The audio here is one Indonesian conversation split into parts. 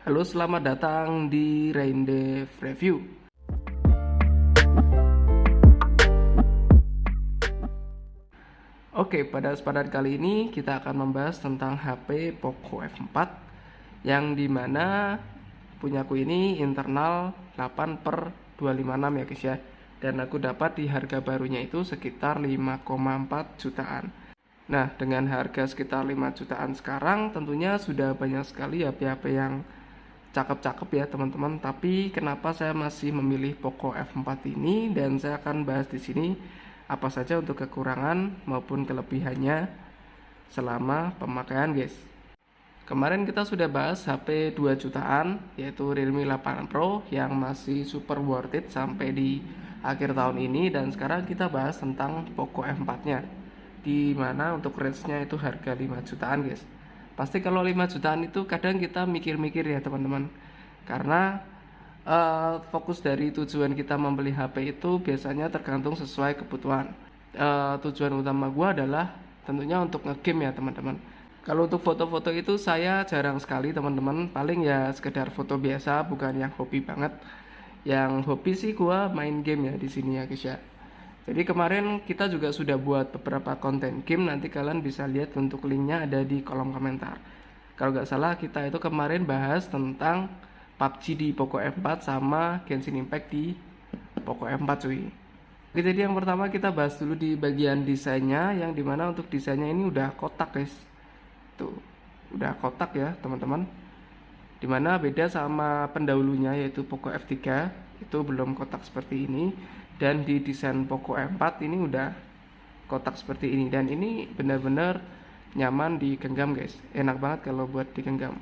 Halo, selamat datang di Raindev Review. Oke, pada kesempatan kali ini kita akan membahas tentang HP Poco F4 yang dimana punyaku ini internal 8/256 ya guys ya. Dan aku dapat di harga barunya itu sekitar 5,4 jutaan. Nah, dengan harga sekitar 5 jutaan sekarang tentunya sudah banyak sekali HP-HP yang cakep-cakep ya teman-teman. Tapi kenapa saya masih memilih Poco F4 ini, dan saya akan bahas di sini apa saja untuk kekurangan maupun kelebihannya selama pemakaian guys. Kemarin kita sudah bahas HP 2 jutaan yaitu Realme 8 Pro yang masih super worth it sampai di akhir tahun ini, dan sekarang kita bahas tentang Poco F4 nya, di mana untuk range-nya itu harga 5 jutaan guys. Pasti kalau 5 jutaan itu kadang kita mikir-mikir ya teman-teman, karena fokus dari tujuan kita membeli HP itu biasanya tergantung sesuai kebutuhan. Tujuan utama gua adalah tentunya untuk ngegame ya teman-teman. Kalau untuk foto-foto itu saya jarang sekali teman-teman, paling ya sekedar foto biasa, bukan yang hobi banget. Yang hobi sih gua main game ya di sini ya guys ya. Jadi kemarin kita juga sudah buat beberapa konten game, nanti kalian bisa lihat untuk linknya ada di kolom komentar. Kalau nggak salah kita itu kemarin bahas tentang PUBG di Poco F4 sama Genshin Impact di Poco F4 cuy. Oke, jadi yang pertama kita bahas dulu di bagian desainnya, yang dimana untuk desainnya ini udah kotak guys. Tuh, udah kotak ya teman-teman. Dimana beda sama pendahulunya yaitu Poco F3, itu belum kotak seperti ini. Dan di desain Poco F4 ini udah kotak seperti ini, dan ini benar-benar nyaman digenggam guys, enak banget kalau buat digenggam.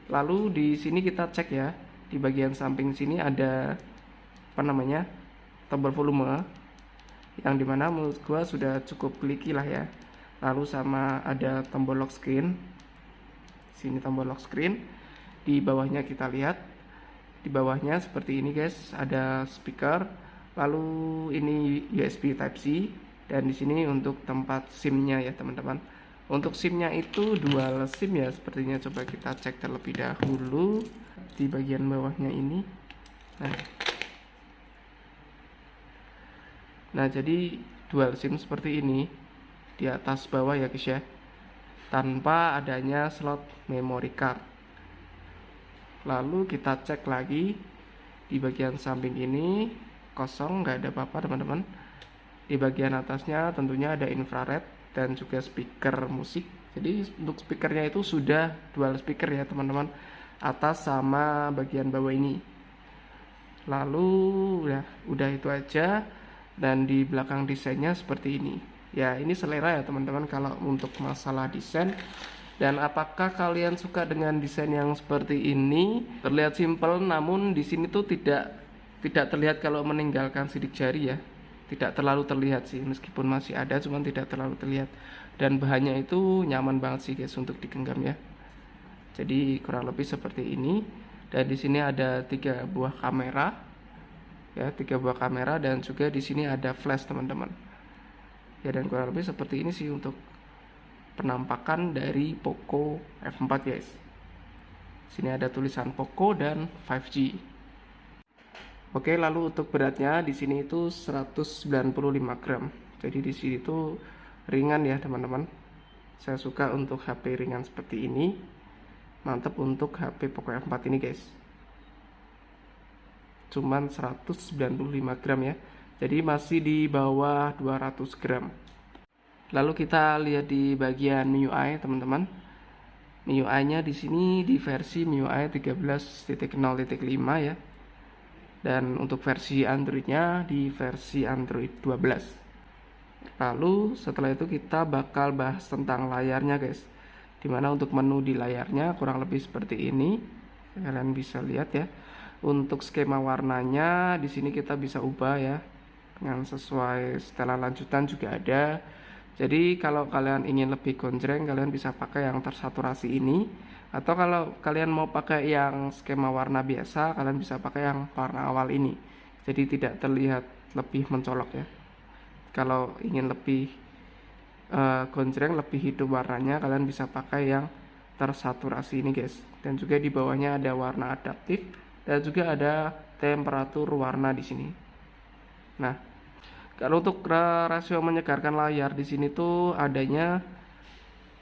Lalu di sini kita cek ya, di bagian samping sini ada apa namanya, tombol volume, yang dimana menurut gua sudah cukup kliki lah ya. Lalu sama ada tombol lock screen, sini tombol lock screen. Di bawahnya kita lihat, di bawahnya seperti ini guys, ada speaker. Lalu ini USB Type C, dan di sini untuk tempat SIM-nya ya teman-teman. Untuk SIM-nya itu dual SIM ya sepertinya. Coba kita cek terlebih dahulu di bagian bawahnya ini. Nah, jadi dual SIM seperti ini di atas bawah ya guys ya, tanpa adanya slot memory card. Lalu kita cek lagi di bagian samping ini kosong, nggak ada apa-apa teman-teman. Di bagian atasnya tentunya ada infrared dan juga speaker musik. Jadi untuk speakernya itu sudah dual speaker ya teman-teman, atas sama bagian bawah ini. Lalu udah itu aja. Dan di belakang desainnya seperti ini ya. Ini selera ya teman-teman kalau untuk masalah desain. Dan apakah kalian suka dengan desain yang seperti ini? Terlihat simple, namun di sini tuh tidak terlihat kalau meninggalkan sidik jari ya. Tidak terlalu terlihat sih, meskipun masih ada, cuman tidak terlalu terlihat. Dan bahannya itu nyaman banget sih guys untuk digenggam ya. Jadi kurang lebih seperti ini. Dan di sini ada 3 buah kamera ya, 3 buah kamera, dan juga di sini ada flash teman-teman. Ya, dan kurang lebih seperti ini sih untuk penampakan dari Poco F4 guys. Sini ada tulisan Poco dan 5G. Oke, lalu untuk beratnya di sini itu 195 gram. Jadi di sini itu ringan ya teman-teman. Saya suka untuk HP ringan seperti ini. Mantap untuk HP Poco F4 ini guys. Cuman 195 gram ya. Jadi masih di bawah 200 gram. Lalu kita lihat di bagian MIUI teman-teman. MIUI-nya di sini di versi MIUI 13.0.5 ya. Dan untuk versi Android-nya di versi Android 12. Lalu setelah itu kita bakal bahas tentang layarnya guys. Dimana untuk menu di layarnya kurang lebih seperti ini. Kalian bisa lihat ya. Untuk skema warnanya di sini kita bisa ubah ya, dengan sesuai setelan lanjutan juga ada. Jadi kalau kalian ingin lebih gonjreng, kalian bisa pakai yang tersaturasi ini. Atau kalau kalian mau pakai yang skema warna biasa, kalian bisa pakai yang warna awal ini. Jadi tidak terlihat lebih mencolok ya. Kalau ingin lebih gonjreng, lebih hidup warnanya, kalian bisa pakai yang tersaturasi ini guys, dan juga di bawahnya ada warna adaptif dan juga ada temperatur warna di sini. Nah, kalau untuk rasio menyegarkan layar di sini tuh adanya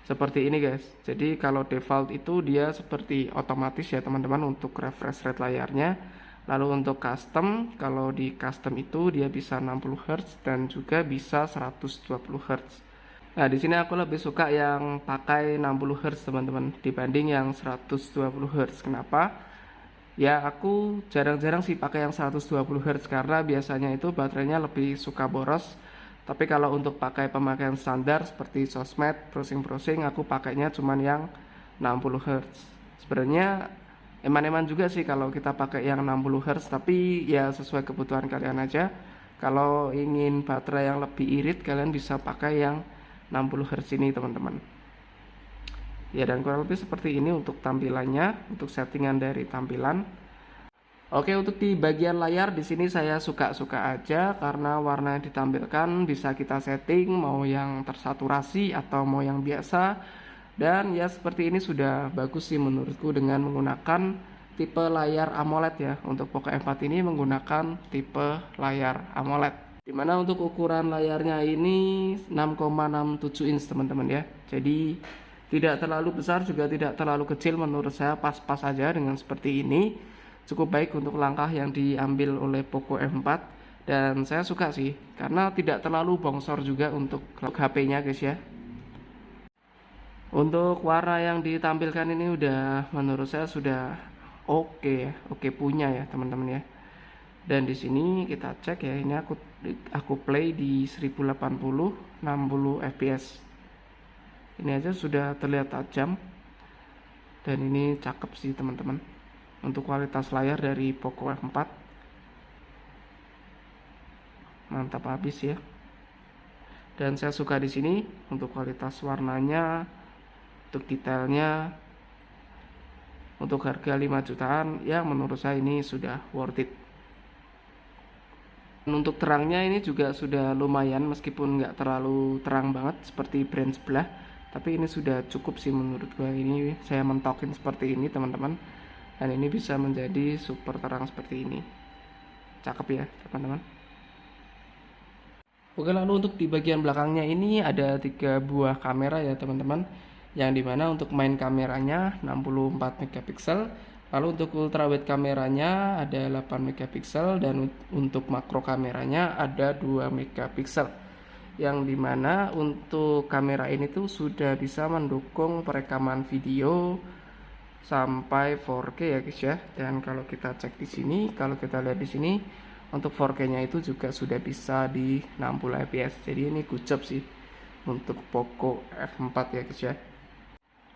seperti ini guys. Jadi kalau default itu dia seperti otomatis ya teman-teman untuk refresh rate layarnya. Lalu untuk custom, kalau di custom itu dia bisa 60 Hz dan juga bisa 120 Hz. Nah, di sini aku lebih suka yang pakai 60 Hz teman-teman dibanding yang 120 Hz. Kenapa? Ya, aku jarang-jarang sih pakai yang 120 Hz karena biasanya itu baterainya lebih suka boros. Tapi kalau untuk pakai pemakaian standar seperti sosmed, browsing-browsing, aku pakainya cuman yang 60 Hz. Sebenarnya eman-eman juga sih kalau kita pakai yang 60 Hz, tapi ya sesuai kebutuhan kalian aja. Kalau ingin baterai yang lebih irit, kalian bisa pakai yang 60 Hz ini teman-teman. Ya, dan kurang lebih seperti ini untuk tampilannya, untuk settingan dari tampilan. Oke, untuk di bagian layar di sini saya suka-suka aja karena warna yang ditampilkan bisa kita setting mau yang tersaturasi atau mau yang biasa. Dan ya seperti ini sudah bagus sih menurutku dengan menggunakan tipe layar AMOLED ya. Untuk Poco F4 ini menggunakan tipe layar AMOLED. Dimana untuk ukuran layarnya ini 6,67 inch teman-teman ya. Jadi tidak terlalu besar juga tidak terlalu kecil, menurut saya pas-pas saja dengan seperti ini. Cukup baik untuk langkah yang diambil oleh Poco F4 dan saya suka sih karena tidak terlalu bongsor juga untuk HP-nya guys ya. Untuk warna yang ditampilkan ini udah menurut saya sudah oke ya, oke punya ya teman-teman ya. Dan di sini kita cek ya, ini aku play di 1080 60 fps. Ini aja sudah terlihat tajam dan ini cakep sih teman-teman. Untuk kualitas layar dari Poco F4 mantap habis ya. Dan saya suka di sini untuk kualitas warnanya, untuk detailnya, untuk harga 5 jutaan ya menurut saya ini sudah worth it. Dan untuk terangnya ini juga sudah lumayan meskipun nggak terlalu terang banget seperti brand sebelah, tapi ini sudah cukup sih menurut gua. Ini saya mentokin seperti ini teman-teman. Dan ini bisa menjadi super terang seperti ini. Cakep ya teman-teman. Oke, lalu untuk di bagian belakangnya ini ada 3 buah kamera ya teman-teman, yang dimana untuk main kameranya 64 megapiksel, lalu untuk ultrawide kameranya ada 8 megapiksel, dan untuk makro kameranya ada 2 megapiksel, yang dimana untuk kamera ini tuh sudah bisa mendukung perekaman video sampai 4K ya guys ya. Dan kalau kita cek di sini, kalau kita lihat di sini untuk 4K-nya itu juga sudah bisa di 60 fps. Jadi ini good job sih untuk Poco F4 ya guys ya.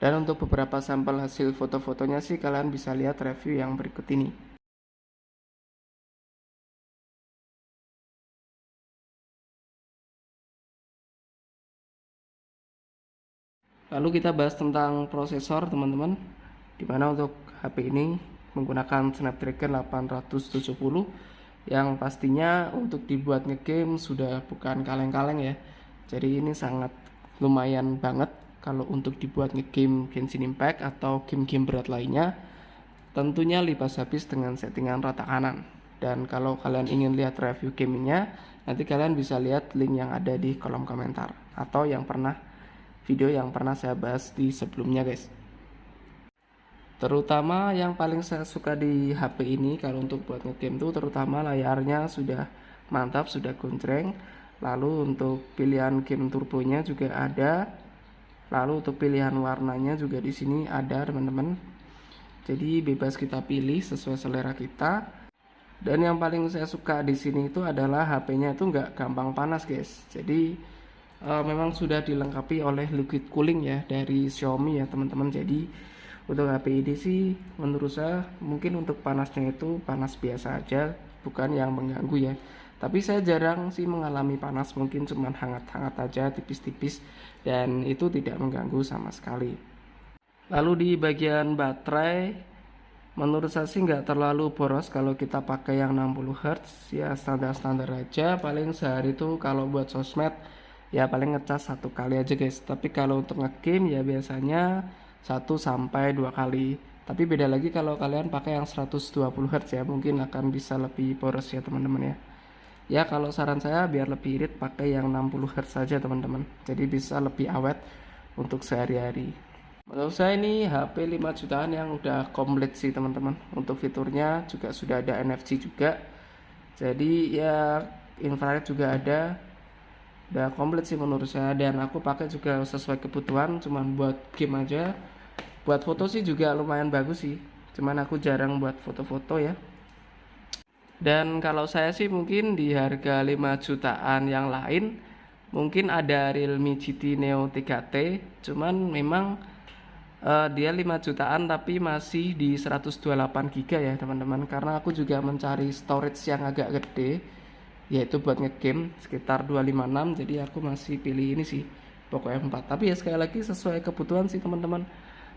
Dan untuk beberapa sampel hasil foto-fotonya sih kalian bisa lihat review yang berikut ini. Lalu kita bahas tentang prosesor teman-teman, dimana untuk HP ini menggunakan Snapdragon 870 yang pastinya untuk dibuat ngegame sudah bukan kaleng-kaleng ya. Jadi ini sangat lumayan banget kalau untuk dibuat ngegame Genshin Impact atau game-game berat lainnya. Tentunya libas habis dengan settingan rata kanan. Dan kalau kalian ingin lihat review gamenya, nanti kalian bisa lihat link yang ada di kolom komentar atau video yang pernah saya bahas di sebelumnya guys. Terutama yang paling saya suka di HP ini kalau untuk buat ngegame tuh terutama layarnya sudah mantap, sudah gonceng. Lalu untuk pilihan game turbonya juga ada. Lalu untuk pilihan warnanya juga di sini ada teman-teman. Jadi bebas kita pilih sesuai selera kita. Dan yang paling saya suka di sini itu adalah HP-nya itu nggak gampang panas guys. Jadi memang sudah dilengkapi oleh liquid cooling ya dari Xiaomi ya teman-teman. Jadi untuk HP ini sih menurut saya mungkin untuk panasnya itu panas biasa aja, bukan yang mengganggu ya. Tapi saya jarang sih mengalami panas, mungkin cuman hangat-hangat aja tipis-tipis dan itu tidak mengganggu sama sekali. Lalu di bagian baterai menurut saya sih nggak terlalu boros kalau kita pakai yang 60 Hz ya, standar-standar aja. Paling sehari itu kalau buat sosmed ya paling ngecas 1 kali aja guys. Tapi kalau untuk ngegame ya biasanya 1 sampai 2 kali. Tapi beda lagi kalau kalian pakai yang 120 Hz ya, mungkin akan bisa lebih boros ya teman-teman ya. Ya kalau saran saya biar lebih irit pakai yang 60 Hz saja teman-teman. Jadi bisa lebih awet untuk sehari-hari. Menurut saya ini HP 5 jutaan yang udah komplit sih teman-teman. Untuk fiturnya juga sudah ada NFC juga. Jadi ya infrared juga ada. Udah komplit sih menurut saya, dan aku pakai juga sesuai kebutuhan, cuman buat game aja. Buat foto sih juga lumayan bagus sih, cuman aku jarang buat foto-foto ya. Dan kalau saya sih mungkin di harga 5 jutaan yang lain mungkin ada Realme GT Neo 3T, cuman memang dia 5 jutaan tapi masih di 128 GB ya teman-teman, karena aku juga mencari storage yang agak gede, yaitu buat ngegame sekitar 256. Jadi aku masih pilih ini sih, Poco F4. Tapi ya sekali lagi sesuai kebutuhan sih teman-teman,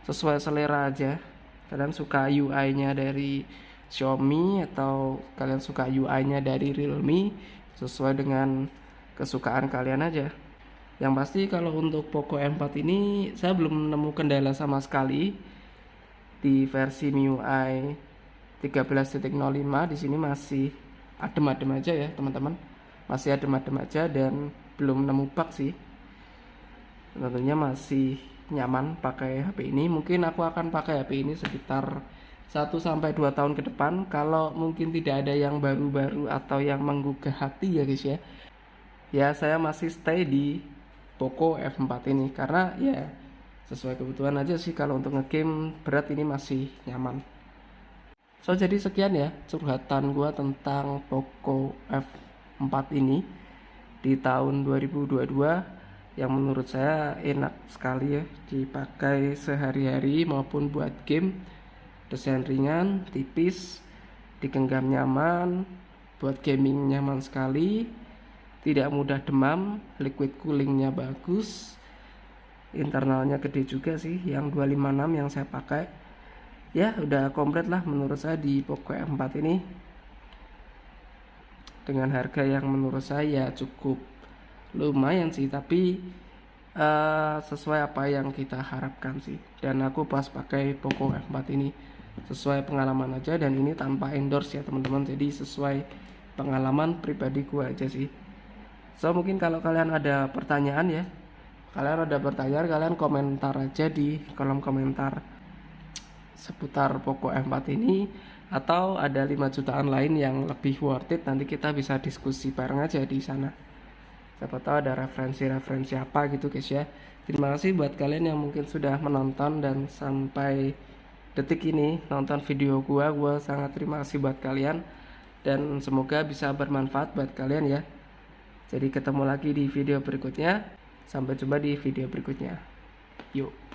sesuai selera aja. Kalian suka UI-nya dari Xiaomi atau kalian suka UI-nya dari Realme, sesuai dengan kesukaan kalian aja. Yang pasti kalau untuk Poco M4 ini saya belum nemu kendala sama sekali. Di versi MIUI 13.05 di sini masih adem-adem aja ya teman-teman, masih adem-adem aja dan belum nemu bug sih. Tentunya masih nyaman pakai HP ini. Mungkin aku akan pakai HP ini sekitar 1 sampai 2 tahun ke depan kalau mungkin tidak ada yang baru-baru atau yang menggugah hati ya guys ya. Ya saya masih stay di Poco F4 ini karena ya sesuai kebutuhan aja sih. Kalau untuk ngegame berat ini masih nyaman. So jadi sekian ya curhatan gua tentang Poco F4 ini di tahun 2022 yang menurut saya enak sekali ya dipakai sehari-hari maupun buat game. Desain ringan, tipis, digenggam nyaman, buat gaming nyaman sekali, tidak mudah demam, liquid coolingnya bagus, internalnya gede juga sih yang 256 yang saya pakai. Ya udah komplit lah menurut saya di Poco M4 ini, dengan harga yang menurut saya cukup lumayan sih, tapi sesuai apa yang kita harapkan sih. Dan aku pas pakai Poco F4 ini sesuai pengalaman aja, dan ini tanpa endorse ya teman-teman, jadi sesuai pengalaman pribadi gua aja sih. So mungkin kalau kalian ada pertanyaan ya, kalian komentar aja di kolom komentar seputar Poco F4 ini, atau ada 5 jutaan lain yang lebih worth it, nanti kita bisa diskusi bareng aja di sana. Siapa tahu ada referensi apa gitu guys ya. Terima kasih buat kalian yang mungkin sudah menonton dan sampai detik ini nonton video gua sangat terima kasih buat kalian, dan semoga bisa bermanfaat buat kalian ya. Jadi ketemu lagi di video berikutnya, sampai jumpa di video berikutnya. Yuk.